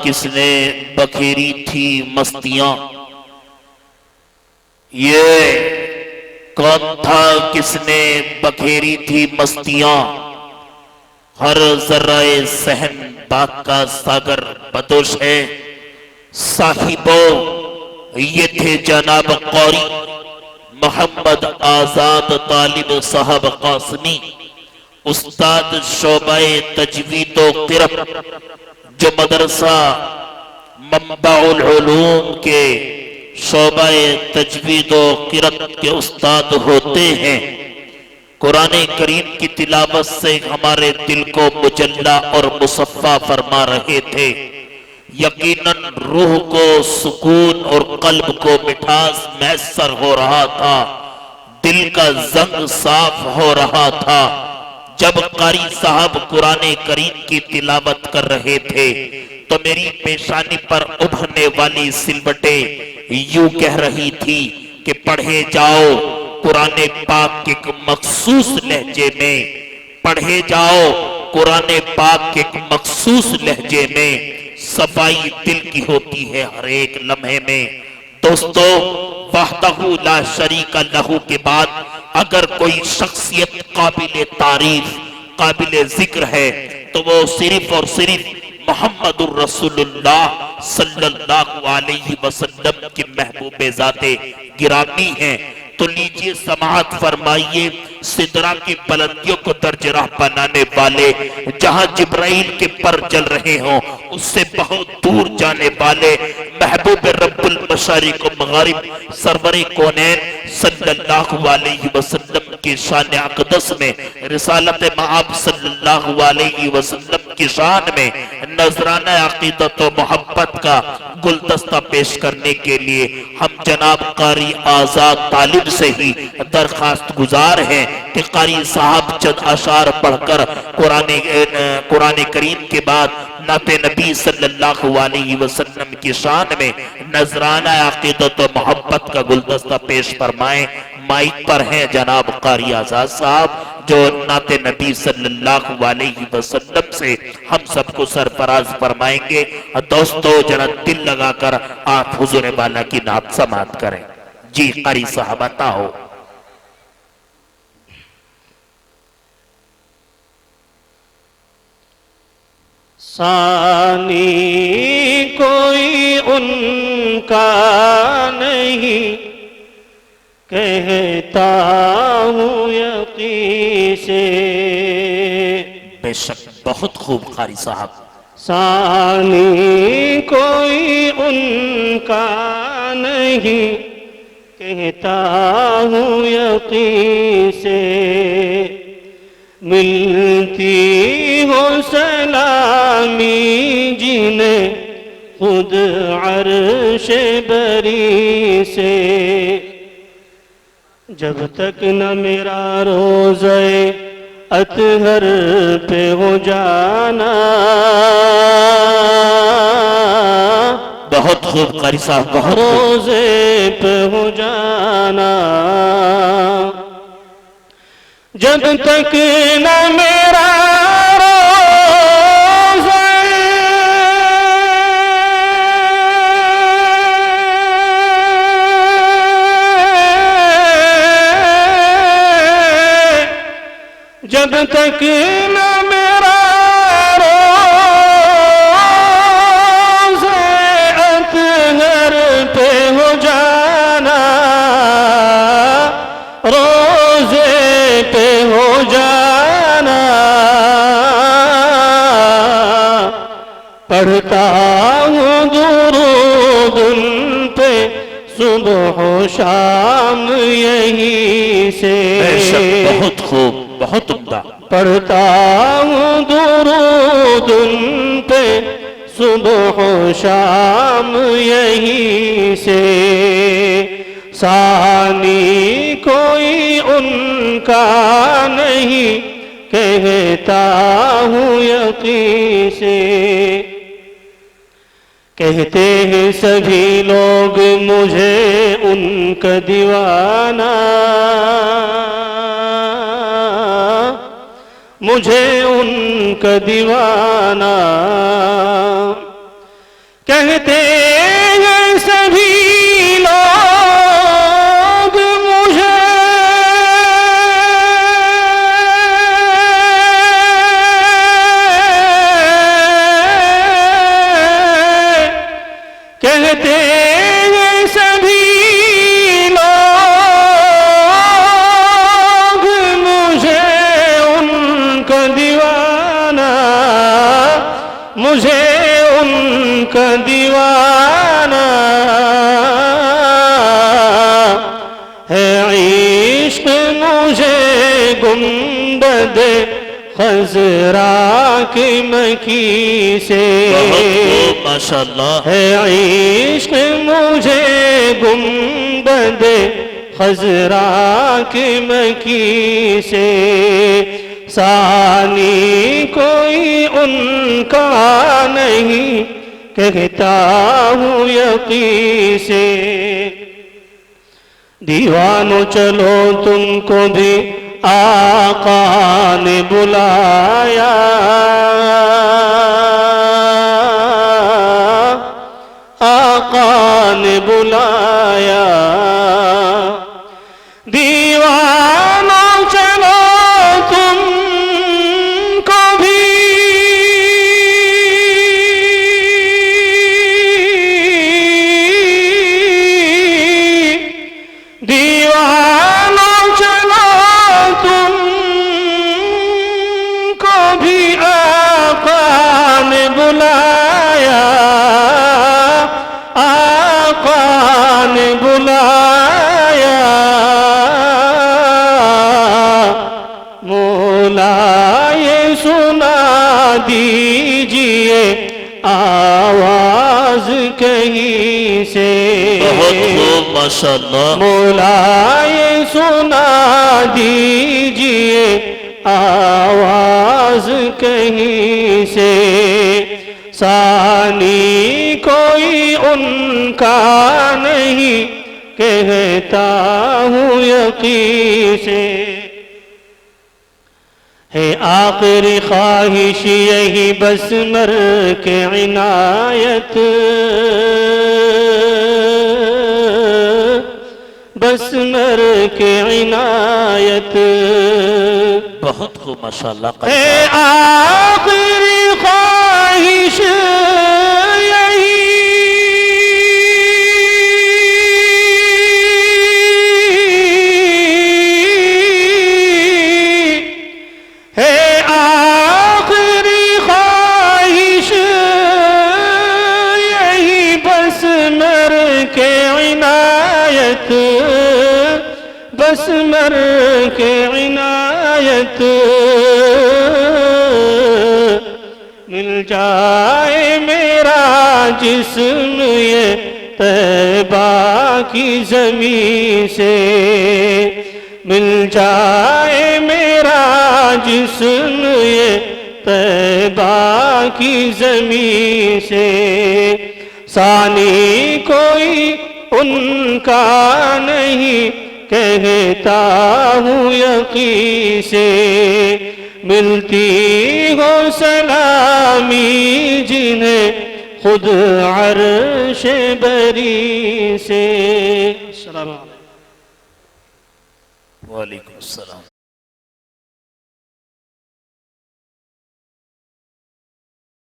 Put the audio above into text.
کس نے بکھیری تھی مستیاں، یہ کون تھا کس نے بکھیری تھی مستیاں، ہر ذرہ صحن باغ کا ساگر بدوش ہے، صاحبو یہ تھے جناب قاری محمد آزاد طالب صاحب قاسمی، استاد شعبہ تجوید و قرأت، جو مدرسہ منبع العلوم کے شعبہ تجوید و قرأت کے استاد ہوتے ہیں۔ قرآن کریم کی تلاوت سے ہمارے دل کو مجلہ اور مصفہ فرما رہے تھے، یقیناً روح کو سکون اور قلب کو مٹھاس میسر ہو رہا تھا، دل کا زنگ صاف ہو رہا تھا۔ جب قاری صاحب قرآن کریم کی تلاوت کر رہے تھے تو میری پیشانی پر ابھرنے والی سلوٹیں یوں کہہ رہی تھی کہ پڑھے جاؤ قرآن پاک کے ایک مخصوص لہجے میں، پڑھے جاؤ قرآن پاک کے ایک مخصوص لہجے میں، صفائی دل کی ہوتی ہے ہر ایک لمحے میں۔ دوستو، وحدہ لا شریک لہ کے بعد اگر کوئی شخصیت قابل تعریف قابل ذکر ہے تو وہ صرف اور صرف محمد الرسول اللہ صلی اللہ علیہ وسلم کی محبوب ذات گرامی ہیں۔ تو لیجئے سماعت فرمائیے سدرہ کی بلندیوں کو درج راہ بنانے والے، جہاں جبرائیل کے پر جل رہے ہوں اس سے بہت دور جانے والے محبوب رب المشارق و مغارب سرور کونین صلی اللہ علیہ وسلم کی شان اقدس میں، رسالت مآب صلی اللہ علیہ وسلم کی شان میں نذرانہ عقیدت و محبت کا گلدستہ پیش کرنے کے لیے ہم جناب قاری آزاد طالب سے ہی درخواست گزار ہیں کہ قاری صاحب چند اشعار پڑھ کر قرآن کریم کے بعد نعت نبی صلی اللہ علیہ وسلم کی شان میں نذرانہ عقیدت و محبت کا گلدستہ پیش فرمائیں۔ مائک پر ہیں جناب قاری آزاد صاحب جو نعت نبی صلی اللہ علیہ وسلم سے ہم سب کو سرفراز فرمائیں گے۔ دوستو ذرا دل لگا کر آپ حضور والا کی نعت سماعت کریں۔ جی قاری صاحب عطا ہو۔ ثانی کوئی ان کا نہیں، کہتا ہوں یقین سے۔ بے شک بہت خوب قاری صاحب۔ ثانی کوئی ان کا نہیں، کہتا ہوں یقین سے۔ ملتی ہو سلامی جنہیں خود عرش بری سے، جب تک نہ میرا روزے اطہر پہ ہو جانا۔ بہت خوب قاری صاحب، بہت خوب۔ روزے پہ ہو جانا، جب تک نہ میرا جب تک نہ میرا روزے اطہر پہ ہو جانا، روزے پہ ہو جانا، پڑھتا ہوں درود ان پہ صبح و شام یہی سے۔ بہت خوب، بہت عمدہ۔ پڑھتا ہوں درود ان پہ صبح و شام یہی سے۔ ثانی کوئی ان کا نہیں، کہتا ہوں یقین سے۔ کہتے ہیں سبھی لوگ مجھے ان کا دیوانہ، مجھے ان کا دیوانہ، کہتے ہیں سبھی لوگ مجھے کہتے ہیں سبھی لوگ مجھے ان کا دیوانہ، مجھے ان کا دیوانہ ہے عشق مجھے گنبد خضرا کی مکی سے، ماشاءاللہ ہے عشق مجھے گنبد خضرا کی مکی سے، ثانی کوئی ان کا نہیں کہتا ہوں یقین سے، دیوانو چلو تم کو بھی آقا نے بلایا، آقا نے بلایا، دیوانو چلو تم کو بھی دیوانو چلو تم کو بھی آقا نے بلایا، آقا نے بلایا، مولا یہ سنا دیجئے آواز کہیں سے، بہت خوب ماشاءاللہ مولا یہ سنا دیجئے آواز کہیں سے، ثانی کوئی ان کا نہیں کہتا ہوں یقین سے، ہے آخری خواہش یہی بس مر کے عنایت، بس مر کے عنایت، بہت خوب ماشاءاللہ ہے آخری خواہش یہی ہے، آخری خواہش یہی بس مر کے عنایت، بس مر کے عنایت، مل جائے میرا جسم یہ طیبہ کی زمین سے، مل جائے میرا جسم یہ طیبہ کی زمین سے، ثانی کوئی ان کا نہیں کہتا ہوں یقین سے، ملتی ہو سلامی جنہیں خود عرش بری سے۔ السلام علیکم۔ وعلیکم السلام